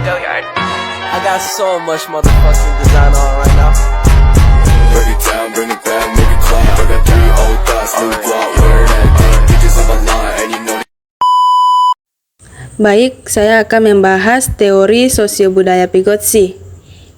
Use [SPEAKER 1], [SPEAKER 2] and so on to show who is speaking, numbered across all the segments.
[SPEAKER 1] I got so much motherfucking design on right now.
[SPEAKER 2] Break it down, bring it back, make it clap. I got 3 old thoughts, new block, where that thing. Bitches on my line, and you know.
[SPEAKER 3] Baik, saya akan membahas teori sosiobudaya Vygotsky.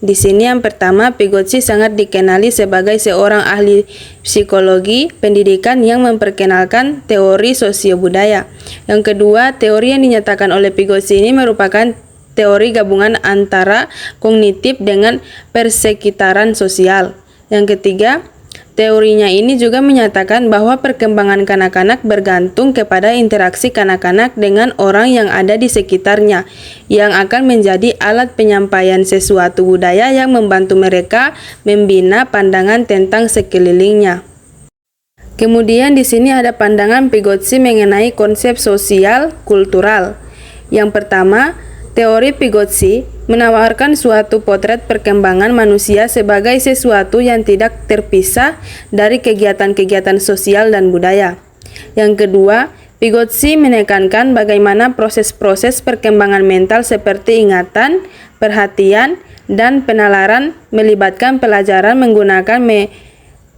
[SPEAKER 3] Di sini yang pertama, Vygotsky sangat dikenali sebagai seorang ahli psikologi pendidikan yang memperkenalkan teori sosiobudaya. Yang kedua, teori yang dinyatakan oleh Vygotsky ini merupakan teori gabungan antara kognitif dengan persekitaran sosial. Yang ketiga, teorinya ini juga menyatakan bahwa perkembangan kanak-kanak bergantung kepada interaksi kanak-kanak dengan orang yang ada di sekitarnya, yang akan menjadi alat penyampaian sesuatu budaya yang membantu mereka membina pandangan tentang sekelilingnya. Kemudian di sini ada pandangan Vygotsky mengenai konsep sosial kultural. Yang pertama, teori Vygotsky menawarkan suatu potret perkembangan manusia sebagai sesuatu yang tidak terpisah dari kegiatan-kegiatan sosial dan budaya. Yang kedua, Vygotsky menekankan bagaimana proses-proses perkembangan mental seperti ingatan, perhatian, dan penalaran melibatkan pelajaran menggunakan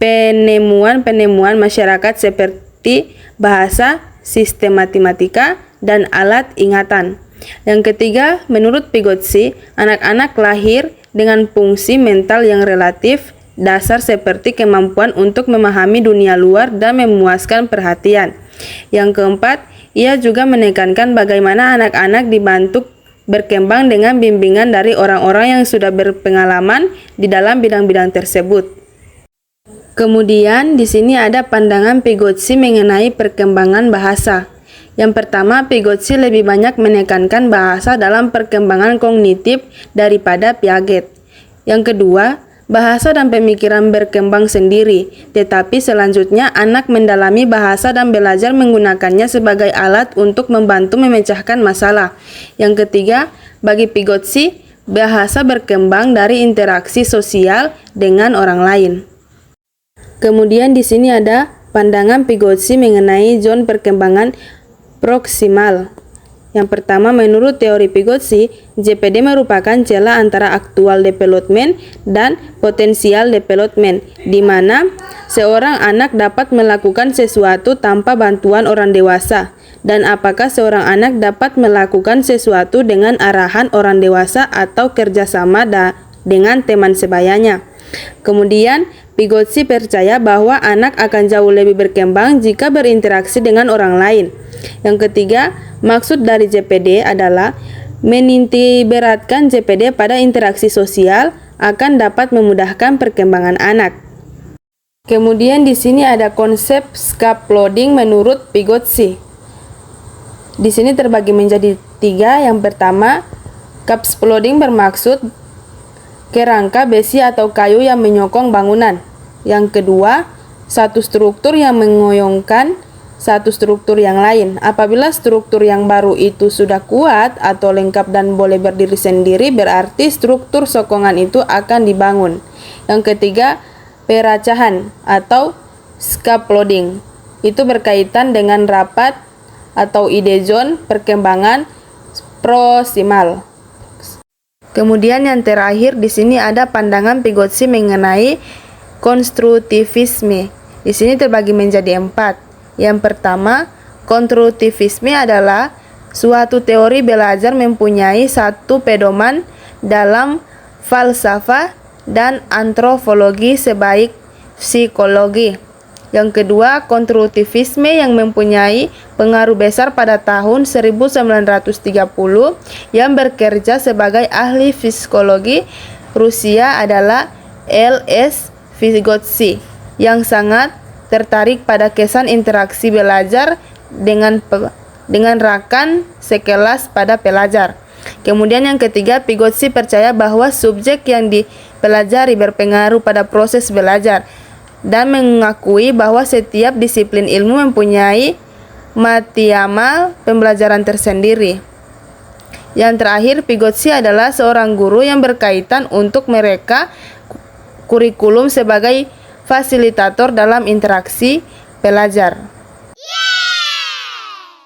[SPEAKER 3] penemuan-penemuan masyarakat seperti bahasa, sistem matematika, dan alat ingatan. Yang ketiga, menurut Vygotsky, anak-anak lahir dengan fungsi mental yang relatif dasar seperti kemampuan untuk memahami dunia luar dan memuaskan perhatian. Yang keempat, ia juga menekankan bagaimana anak-anak dibantu berkembang dengan bimbingan dari orang-orang yang sudah berpengalaman di dalam bidang-bidang tersebut. Kemudian di sini ada pandangan Vygotsky mengenai perkembangan bahasa. Yang pertama, Vygotsky lebih banyak menekankan bahasa dalam perkembangan kognitif daripada Piaget. Yang kedua, bahasa dan pemikiran berkembang sendiri, tetapi selanjutnya anak mendalami bahasa dan belajar menggunakannya sebagai alat untuk membantu memecahkan masalah. Yang ketiga, bagi Vygotsky, bahasa berkembang dari interaksi sosial dengan orang lain. Kemudian di sini ada pandangan Vygotsky mengenai zona perkembangan proksimal. Yang pertama, menurut teori Vygotsky, JPD merupakan celah antara actual development dan potential development, di mana seorang anak dapat melakukan sesuatu tanpa bantuan orang dewasa, dan apakah seorang anak dapat melakukan sesuatu dengan arahan orang dewasa atau kerjasama dengan teman sebayanya. Kemudian, Vygotsky percaya bahwa anak akan jauh lebih berkembang jika berinteraksi dengan orang lain. Yang ketiga, maksud dari JPD adalah menitikberatkan JPD pada interaksi sosial akan dapat memudahkan perkembangan anak. Kemudian di sini ada konsep scaffolding menurut Vygotsky. Di sini terbagi menjadi 3. Yang pertama, scaffolding bermaksud kerangka besi atau kayu yang menyokong bangunan. Yang kedua, satu struktur yang mengoyongkan satu struktur yang lain. Apabila struktur yang baru itu sudah kuat atau lengkap dan boleh berdiri sendiri, berarti struktur sokongan itu akan dibangun. Yang ketiga, peracahan atau scaffolding. Itu berkaitan dengan rapat atau ide zona perkembangan proksimal. Kemudian yang terakhir di sini ada pandangan Vygotsky mengenai konstruktivisme. Di sini terbagi menjadi 4. Yang pertama, konstruktivisme adalah suatu teori belajar mempunyai satu pedoman dalam falsafah dan antropologi sebaik psikologi. Yang kedua, konstruktivisme yang mempunyai pengaruh besar pada tahun 1930 yang bekerja sebagai ahli psikologi Rusia adalah L.S. Vygotsky yang sangat tertarik pada kesan interaksi belajar dengan rekan sekelas pada pelajar. Kemudian yang ketiga, Vygotsky percaya bahwa subjek yang dipelajari berpengaruh pada proses belajar dan mengakui bahwa setiap disiplin ilmu mempunyai matiamal pembelajaran tersendiri. Yang terakhir, Vygotsky adalah seorang guru yang berkaitan untuk mereka kurikulum sebagai fasilitator dalam interaksi pelajar.